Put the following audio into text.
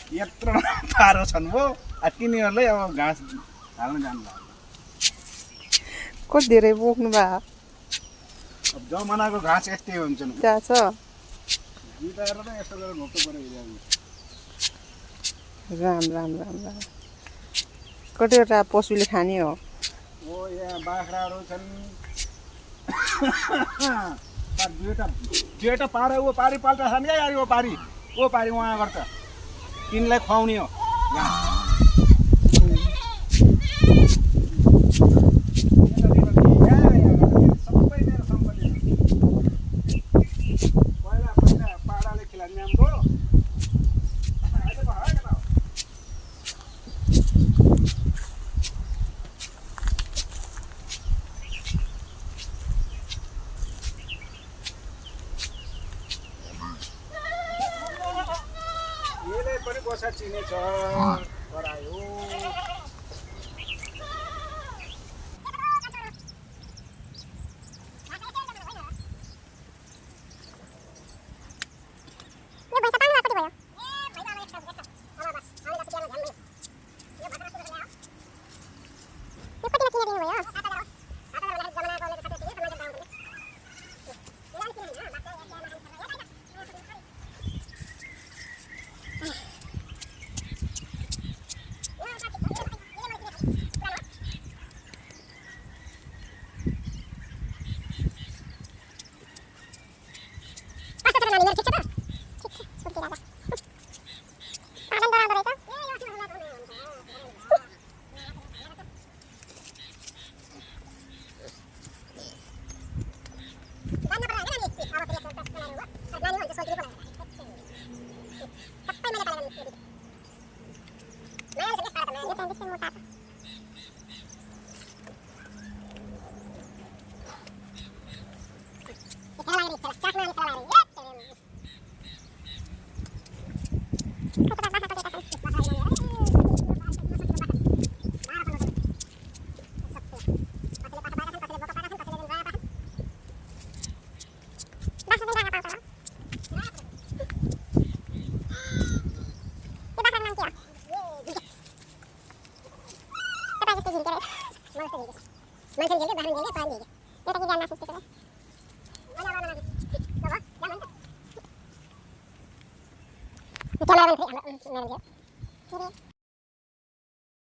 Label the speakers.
Speaker 1: यत्रो पारो छन् भो तिनीहरूले अब घाँस हाल्न जानु भएको
Speaker 2: कति धेरै बोक्नु भयो
Speaker 1: अब जमानाको घाँस यस्तै हुन्छ नि
Speaker 2: त्यहाँ छ
Speaker 1: बिताएर त यस्तो गरेर घोप्नु पऱ्यो
Speaker 2: राम राम राम राम कतिवटा पशुले खाने हो
Speaker 1: ओ यहाँ बाख्राहरू छन् दुईवटा पारा ऊ पारी पाल्टा छन् क्या यार ओ पारी उहाँ गर्छ तिनलाई खुवाउने हो सबै मेरो सम्पत्ति पहिला पाडाले खिलाउने हाम्रो पनि बसा चिनेछ गरायो
Speaker 3: Camera